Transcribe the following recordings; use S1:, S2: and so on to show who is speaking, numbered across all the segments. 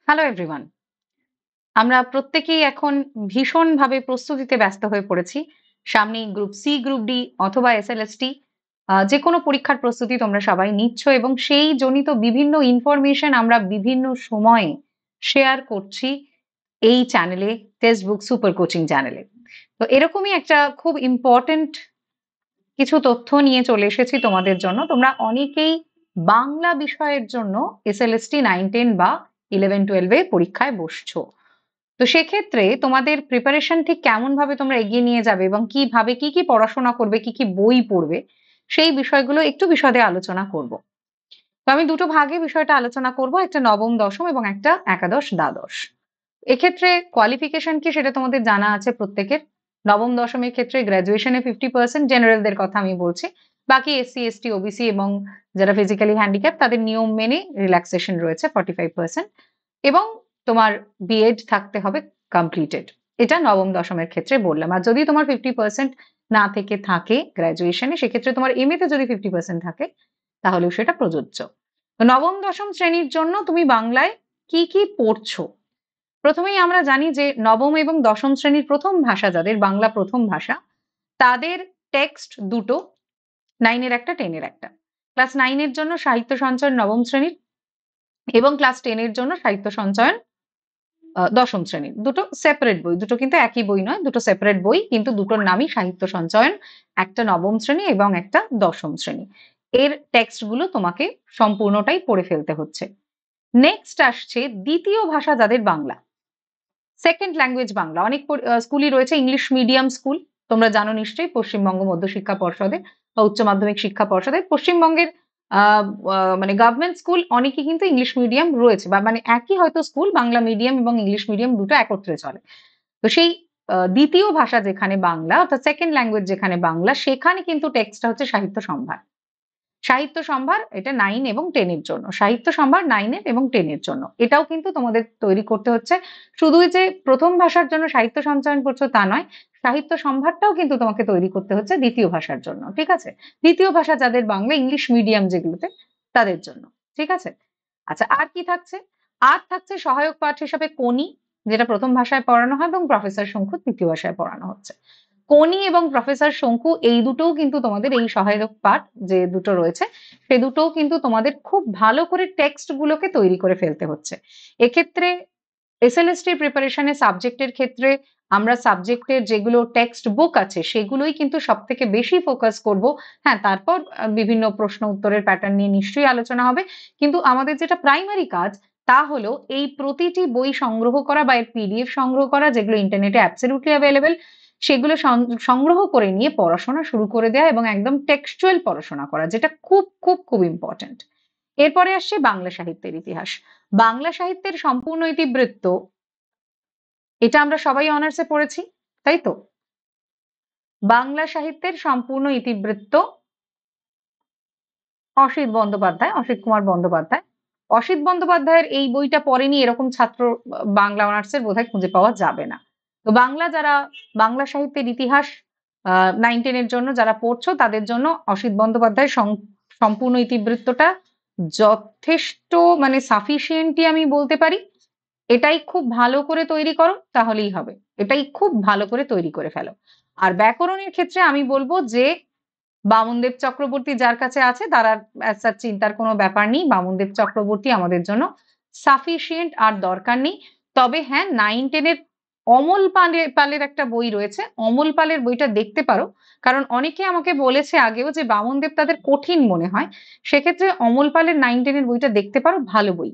S1: Hello everyone. আমরা প্রত্যেকেই এখন ভীষণভাবে প্রস্তুতিতে ব্যস্ত হয়ে পড়েছি। সামনেই গ্রুপ সি, গ্রুপ ডি অথবা এসএলএসটি যেকোনো পরীক্ষার প্রস্তুতি তোমরা সবাই নিচ্ছ এবং সেই জনিত বিভিন্ন ইনফরমেশন আমরা বিভিন্ন সময়ে শেয়ার করছি এই চ্যানেলে, টেক্সটবুক সুপার কোচিং চ্যানেলে। তো এরকমই একটা খুব ইম্পর্টেন্ট কিছু তথ্য নিয়ে চলে এসেছি তোমাদের জন্য। তোমরা অনেকেই বাংলা বিষয়ের জন্য এসএলএসটি 9-10 বা 11-12 এ পরীক্ষায় বসছো। তো সেক্ষেত্রে তোমাদের প্রিপারেশন ঠিক কেমন ভাবে তোমরা এগিয়ে নিয়ে যাবে এবং কিভাবে কি কি পড়াশোনা করবে, কি কি বই পড়বে, সেই বিষয়গুলো একটু বিশদে আলোচনা করব। তো আমি দুটো ভাগে বিষয়টা আলোচনা করব, একটা নবম দশম এবং একটা একাদশ দ্বাদশ। এক্ষেত্রে কোয়ালিফিকেশন কি সেটা তোমাদের জানা আছে প্রত্যেকের। নবম দশমের ক্ষেত্রে গ্র্যাজুয়েশনে 50%, জেনারেলদের কথা আমি বলছি। বাকি এসসি এসটি ওবিসি এবং যারা ফিজিক্যালি হ্যান্ডিক্যাপ তাদের নিয়ম মেনে রিল্যাক্সেশন রয়েছে 45%। এবং তোমার বিএড থাকতে হবে কমপ্লিটেড। এটা নবম দশমের ক্ষেত্রে বললাম। আর যদি তোমার 50% না থেকে থাকে গ্র্যাজুয়েশনে, সেক্ষেত্রে তোমার এমএ তে যদি 50% থাকে তাহলেও সেটা প্রযোজ্য। তো নবম দশম শ্রেণীর জন্য তুমি বাংলায় কি কি পড়ছো? প্রথমেই আমরা জানি যে নবম এবং দশম শ্রেণীর প্রথম ভাষা যাদের বাংলা প্রথম ভাষা, তাদের টেক্সট দুটো, 9 এর একটা 10 এর একটা। ক্লাস 9 এর জন্য সাহিত্য সঞ্চয়ন নবম শ্রেণীর এবং ক্লাস 10 এর জন্য সাহিত্য সঞ্চয়ন দশম শ্রেণীর। দুটো সেপারেট বই, দুটো কিন্তু একই বই নয়, দুটো সেপারেট বই, কিন্তু দুটোর নামই সাহিত্য সঞ্চয়ন। একটা নবম শ্রেণী এবং একটা দশম শ্রেণী। এর টেক্সট গুলো তোমাকে সম্পূর্ণটাই পড়ে ফেলতে হচ্ছে। নেক্সট আসছে দ্বিতীয় ভাষা যাদের বাংলা, সেকেন্ড ল্যাঙ্গুয়েজ বাংলা। অনেক স্কুলই রয়েছে ইংলিশ মিডিয়াম স্কুল। তোমরা জানো নিশ্চয়ই পশ্চিমবঙ্গ মধ্যশিক্ষা পর্ষদে বা উচ্চ মাধ্যমিক শিক্ষা পর্ষদে পশ্চিমবঙ্গের মানে গভর্নমেন্ট স্কুল অনেকই কিন্তু ইংলিশ মিডিয়াম রয়েছে, বা মানে একই হয়তো স্কুল, বাংলা মিডিয়াম এবং ইংলিশ মিডিয়াম দুটো একত্রে চলে। তো সেই দ্বিতীয় ভাষা যেখানে বাংলা, অর্থাৎ সেকেন্ড ল্যাঙ্গুয়েজ যেখানে বাংলা, সেখানে কিন্তু টেক্সটটা হচ্ছে সাহিত্য সম্ভার। সাহিত্য সম্ভার এটা 9 এবং 10 এর জন্য। সাহিত্য সম্ভার 9 এর এবং 10 এর জন্য। এটাও কিন্তু তোমাদের তৈরি করতে হচ্ছে। শুধুই যে প্রথম ভাষার জন্য সাহিত্য সঞ্চয়ন পড়ছো তা নয়। সাহিত্য সম্ভারটাও কিন্তু তোমাকে তৈরি করতে হচ্ছে দ্বিতীয় ভাষার জন্য। ঠিক আছে? দ্বিতীয় ভাষা যাদের বাংলা, ইংলিশ মিডিয়াম যেগুলোতে, তাদের জন্য। ঠিক আছে? আচ্ছা, আর কি থাকছে? আর থাকছে সহায়ক পাঠ হিসাবে কোনি, যেটা প্রথম ভাষায় পড়ানো হয়, এবং প্রফেসর শঙ্কু দ্বিতীয় ভাষায় পড়ানো হচ্ছে। কোনি এবং প্রফেসর শঙ্কু এই দুটোও কিন্তু তোমাদের, এই সহায়ক পাঠ যে দুটো রয়েছে সে দুটোও কিন্তু তোমাদের খুব ভালো করে টেক্সট গুলোকে তৈরি করে ফেলতে হচ্ছে। এক্ষেত্রে এসএলএসটি প্রিপারেশনে সাবজেক্টের ক্ষেত্রে আমরা সাবজেক্টের যেগুলো টেক্সট বুক আছে সেগুলোই কিন্তু সব থেকে বেশি ফোকাস করব। হ্যাঁ, তারপর বিভিন্ন প্রশ্ন উত্তরের প্যাটার্ন নিয়ে নিশ্চয়ই আলোচনা হবে, কিন্তু আমাদের যেটা প্রাইমারি কাজ তা হলো এই প্রতিটি বই সংগ্রহ করা বা এর পিডিএফ সংগ্রহ করা, যেগুলো ইন্টারনেটে অ্যাবসলিউটলি অ্যাভেলেবেল, সেগুলো সংগ্রহ করে নিয়ে পড়াশোনা শুরু করে দেওয়া এবং একদম টেক্সচুয়াল পড়াশোনা করা, যেটা খুব খুব খুব ইম্পর্টেন্ট। এরপরে আসছে বাংলা সাহিত্যের ইতিহাস। বাংলা সাহিত্যের সম্পূর্ণ ইতিবৃত্ত, এটা আমরা সবাই অনার্সে পড়েছি, তাই তো? বাংলা সাহিত্যের সম্পূর্ণ ইতিবৃত্ত অসিত বন্দ্যোপাধ্যায়, অসিত কুমার বন্দ্যোপাধ্যায়। অসিত বন্দ্যোপাধ্যায়ের এই বইটা পড়েনি এরকম ছাত্র বাংলা অনার্সের বোধহয় খুঁজে পাওয়া যাবে না। তো বাংলা যারা বাংলা সাহিত্যের ইতিহাস 9-10 এর জন্য যারা পড়ছো তাদের জন্য অসিত বন্দ্যোপাধ্যায়ের সম্পূর্ণ ইতিবৃত্তটা যথেষ্ট, মানে সাফিসিয়েন্টই আমি বলতে পারি। এটাই খুব ভালো করে তৈরি করো তাহলেই হবে। এটাই খুব ভালো করে তৈরি করে ফেলো। আর ব্যাকরণের ক্ষেত্রে আমি বলবো যে বামনদেব চক্রবর্তী যার কাছে আছে তার আর as such চিন্তার কোনো ব্যাপার নেই। বামনদেব চক্রবর্তী আমাদের জন্য সাফিসিয়েন্ট, আর দরকার নেই। তবে হ্যাঁ, 9-10 এর অমল পালের একটা বই রয়েছে। অমল পালের বইটা দেখতে পারো। কারণ অনেকে আমাকে বলেছে আগেও যে বামনদেব তাদের কঠিন মনে হয়। সেক্ষেত্রে অমল পালের 9-10 এর বইটা দেখতে পারো, ভালো বই।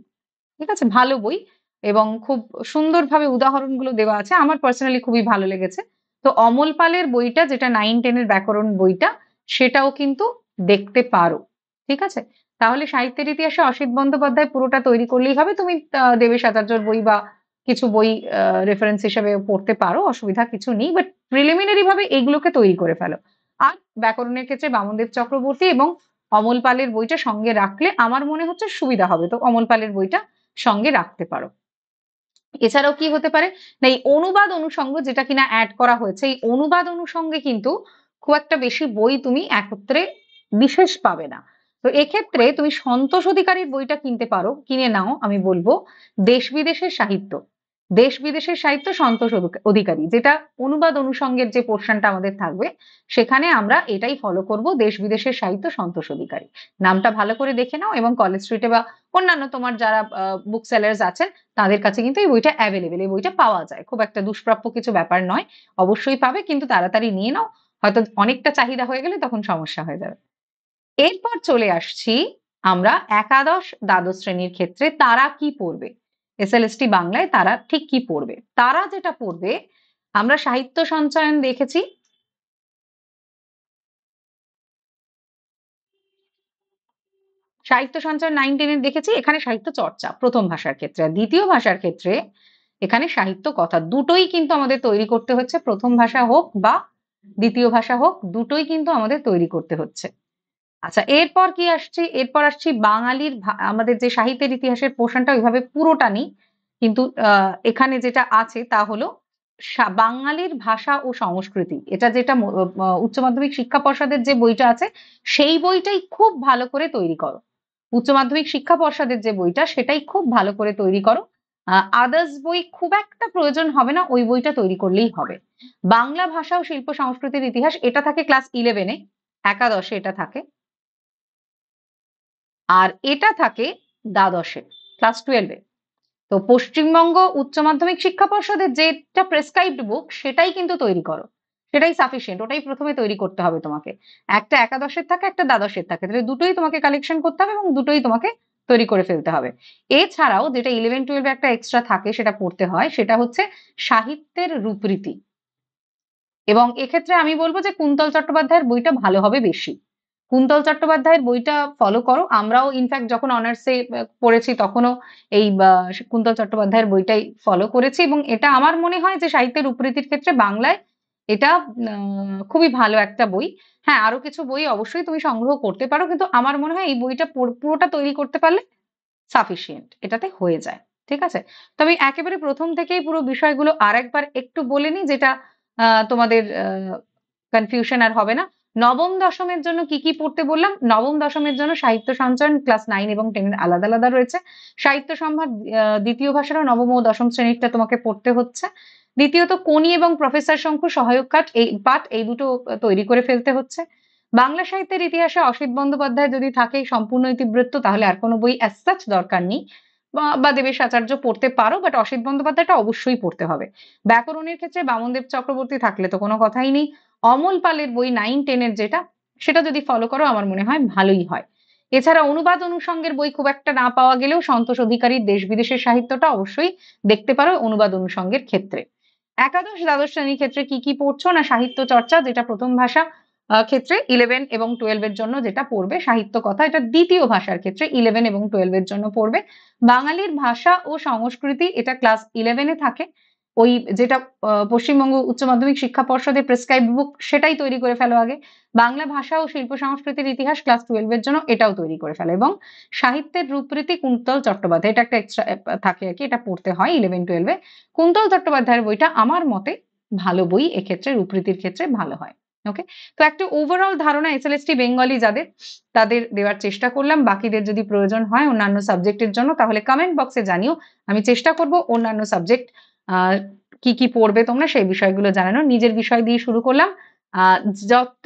S1: ঠিক আছে? ভালো বই এবং খুব সুন্দরভাবে উদাহরণগুলো দেওয়া আছে। আমার পার্সোনালি খুবই ভালো লেগেছে। তো অমল পালের বইটা, যেটা 9-10 এর ব্যাকরণ বইটা, সেটাও কিন্তু দেখতে পারো। ঠিক আছে? তাহলে সাহিত্যের ইতিহাসে অসিত বন্দ্যোপাধ্যায় পুরোটা তৈরি করলেই হবে। তুমি দেবেশ আচার্যর বই বা কিছু বই রেফারেন্স হিসেবে পড়তে পারো, অসুবিধা কিছু নেই। বাট প্রিলিমিনারি ভাবে এইগুলোকে তৈরি করে ফেলো। আর ব্যাকরণের ক্ষেত্রে বামনদেব চক্রবর্তী এবং অমল পালের বইটা সঙ্গে রাখলে আমার মনে হচ্ছে সুবিধা হবে। তো অমল পালের বইটা সঙ্গে রাখতে পারো। এছাড়াও কি হতে পারে না, এই অনুবাদ অনুষঙ্গ যেটা কিনা অ্যাড করা হয়েছে, এই অনুবাদ অনুষঙ্গে কিন্তু খুব একটা বেশি বই তুমি একত্রে বিশেষ পাবে না। তো এক্ষেত্রে তুমি সন্তোষ অধিকারীর বইটা কিনতে পারো, কিনে নাও। আমি বলবো দেশ বিদেশের সাহিত্য, দেশ বিদেশের সাহিত্য সন্তোষ অধিকারী, যেটা অনুবাদ অনুষঙ্গের যে পোর্শনটা আমাদের থাকবে, সেখানে আমরা এটাই ফলো করব, দেশ বিদেশের সাহিত্য সন্তোষ অধিকারী। নামটা ভালো করে দেখে নাও, এবং কলেজ স্ট্রিটে বা অন্যান্য তোমার যারা বুক সেলার্স আছেন তাদের কাছে কিন্তু এই বইটা অ্যাভেলেবেল, এই বইটা পাওয়া যায়, খুব একটা দুষ্প্রাপ্য কিছু ব্যাপার নয়। অবশ্যই পাবে, কিন্তু তাড়াতাড়ি নিয়ে নাও, হয়তো অনেকটা চাহিদা হয়ে গেলে তখন সমস্যা হয়ে যাবে। এরপর চলে আসছি আমরা একাদশ দ্বাদশ শ্রেণীর ক্ষেত্রে তারা কি পড়বে, এসএলএসটি বাংলায় তারা ঠিক কি পড়বে। তারা যেটা পড়বে, আমরা সাহিত্য সঞ্চয়ন দেখেছি, সাহিত্য সঞ্চয়ন 9-10 দেখেছি। এখানে সাহিত্য চর্চা প্রথম ভাষার ক্ষেত্রে, আর দ্বিতীয় ভাষার ক্ষেত্রে এখানে সাহিত্য কথা, দুটোই কিন্তু আমাদের তৈরি করতে হচ্ছে, প্রথম ভাষা হোক বা দ্বিতীয় ভাষা হোক, দুটোই কিন্তু আমাদের তৈরি করতে হচ্ছে। আচ্ছা, এরপর কি আসছে, এরপর আসছি বাঙালির আমাদের যে সাহিত্যের ইতিহাসের পোর্শনটা ওইভাবে পুরোটা নেই, কিন্তু এখানে যেটা আছে তা হলো বাঙালির ভাষা ও সংস্কৃতি, এটা যেটা উচ্চ মাধ্যমিক শিক্ষা পর্ষদের যে বইটা আছে, সেই বইটাই খুব ভালো করে তৈরি করো। উচ্চ মাধ্যমিক শিক্ষা পর্ষদের যে বইটা, সেটাই খুব ভালো করে তৈরি করো। আদার্স বই খুব একটা প্রয়োজন হবে না, ওই বইটা তৈরি করলেই হবে। বাংলা ভাষা ও শিল্প সংস্কৃতির ইতিহাস, এটা থাকে ক্লাস 11-এ, একাদশে এটা থাকে। আর এটা থাকে দ্বাদশে, ক্লাস 12-এ। তো পশ্চিমবঙ্গ উচ্চ মাধ্যমিক শিক্ষা পর্ষদের যেটা প্রেসক্রাইবড বুক, সেটাই কিন্তু তৈরি করো, সেটাই সাফিসিয়েন্ট, ওটাই প্রথমে তৈরি করতে হবে তোমাকে। একটা একাদশের থাকে, একটা দ্বাদশের থাকে, তাহলে দুটোই তোমাকে কালেকশন করতে হবে এবং দুটোই তোমাকে তৈরি করে ফেলতে হবে। এছাড়াও যেটা 11-12 একটা এক্সট্রা থাকে, সেটা পড়তে হয়, সেটা হচ্ছে সাহিত্যের রূপরীতি। এবং এক্ষেত্রে আমি বলবো যে কুন্তল চট্টোপাধ্যায়ের বইটা ভালো হবে বেশি। কুন্তল চট্টোপাধ্যায়ের বইটা ফলো করো। আমরাও ইনফ্যাক্ট যখন অনার্সে পড়েছি তখনও এই কুন্তল চট্টোপাধ্যায়ের বইটাই ফলো করেছি, এবং এটা আমার মনে হয় যে সাহিত্যের রূপরীতির ক্ষেত্রে বাংলায় এটা খুবই ভালো একটা বই। হ্যাঁ, আরো কিছু বই অবশ্যই তুমি সংগ্রহ করতে পারো, কিন্তু আমার মনে হয় এই বইটা পুরোটা তৈরি করতে পারলে সাফিসিয়েন্ট, এটাতে হয়ে যায়। ঠিক আছে? তো আমি একেবারে প্রথম থেকেই পুরো বিষয়গুলো আরেকবার একটু বলে নিই, যেটা তোমাদের কনফিউশন আর হবে না। নবম দশমের জন্য কি কি পড়তে বললাম? নবম দশমের জন্য সাহিত্য সঞ্চয়ন ক্লাস 9 এবং 10 এর আলাদা আলাদা রয়েছে। সাহিত্য সম্ভার দ্বিতীয় ভাষারও নবম ও দশম শ্রেণীরটা তোমাকে পড়তে হচ্ছে। দ্বিতীয়ত কোনি এবং প্রফেসর শঙ্কু সহায়ক পাঠ এই দুটো তৈরি করে ফেলতে হচ্ছে। বাংলা সাহিত্যের ইতিহাসে অসিত বন্দ্যোপাধ্যায় যদি থাকে সম্পূর্ণ ইতিবৃত্ত, তাহলে আর কোনো বই অ্যাজ সাচ দরকার নেই, বা দেবেশ আচার্য পড়তে পারো, বাট অসিত বন্দ্যোপাধ্যায়টা অবশ্যই পড়তে হবে। ব্যাকরণের ক্ষেত্রে বামনদেব চক্রবর্তী থাকলে তো কোনো কথাই নেই। অমল পালের বই 9-10 এর যেটা, সেটা যদি ফলো করো আমার মনে হয় ভালোই হয়। এছাড়া অনুবাদ অনুষঙ্গের বই খুব একটা না পাওয়া গেলেও সন্তোষ অধিকারীর দেশ বিদেশের সাহিত্যটা অবশ্যই দেখতে পারো অনুবাদ অনুষঙ্গের ক্ষেত্রে। একাদশ দ্বাদশ শ্রেণীর ক্ষেত্রে কি কি পড়ছো না, সাহিত্য চর্চা যেটা প্রথম ভাষা ক্ষেত্রে 11 এবং 12 এর জন্য যেটা পড়বে, সাহিত্য কথা এটা দ্বিতীয় ভাষার ক্ষেত্রে 11 এবং 12 এর জন্য পড়বে। বাঙালির ভাষা ও সংস্কৃতি এটা ক্লাস 11-এ থাকে, ওই যেটা পশ্চিমবঙ্গ উচ্চ মাধ্যমিক শিক্ষা পর্ষদের প্রেসক্রাইব বুক, সেটাই তৈরি করে ফেলো আগে। বাংলা ভাষা ও শিল্প সংস্কৃতির ইতিহাস ক্লাস 12 এর জন্য এটাও তৈরি করে ফেলো, এবং সাহিত্যের রূপরীতি কুন্তল চট্টোপাধ্যায়, এটা একটা এক্সট্রা থাকে আর কি, এটা পড়তে হয় 11-12-এ। কুন্তল চট্টোপাধ্যায়ের বইটা আমার মতে ভালো বই, এক্ষেত্রে রূপরীতির ক্ষেত্রে ভালো হয়। ওকে, তো একটা ওভারঅল ধারণা এসএলএসটি বেঙ্গলি যাদের, তাদের দেওয়ার চেষ্টা করলাম। বাকিদের যদি প্রয়োজন হয় অন্যান্য সাবজেক্টের জন্য, তাহলে কমেন্ট বক্সে জানিও, আমি চেষ্টা করব অন্যান্য সাবজেক্ট কি কি পড়বে তোমরা সেই বিষয়গুলো জানানো। নিজের বিষয় দিয়ে শুরু করলাম, যত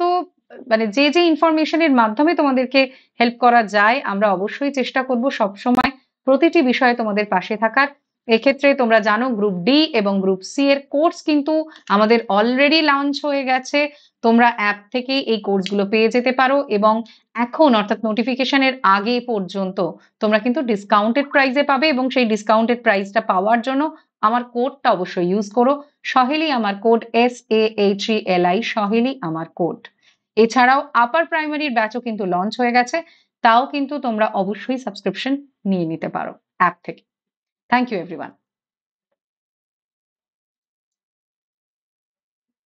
S1: মানে যে যে ইনফরমেশনের মাধ্যমে তোমাদেরকে হেল্প করা যায়, আমরা অবশ্যই চেষ্টা করব সবসময় প্রতিটি বিষয়ে তোমাদের পাশে থাকার। এক্ষেত্রে তোমরা জানো গ্রুপ ডি এবং গ্রুপ সি এর কোর্স কিন্তু আমাদের অলরেডি লঞ্চ হয়ে গেছে। তোমরা অ্যাপ থেকে এই কোর্সগুলো পেয়ে যেতে পারো, এবং এখন অর্থাৎ নোটিফিকেশনের আগে পর্যন্ত তোমরা কিন্তু ডিসকাউন্টেড প্রাইসে পাবে, এবং সেই ডিসকাউন্টেড প্রাইসটা পাওয়ার জন্য আমার কোডটা অবশ্যই ইউজ করো। সহেলি আমার কোড, SAHELI, সহেলি আমার কোড। এছাড়াও আপার প্রাইমারির ব্যাচও কিন্তু লঞ্চ হয়ে গেছে, তাও কিন্তু তোমরা অবশ্যই সাবস্ক্রিপশন নিয়ে নিতে পারো অ্যাপ থেকে। Thank you everyone.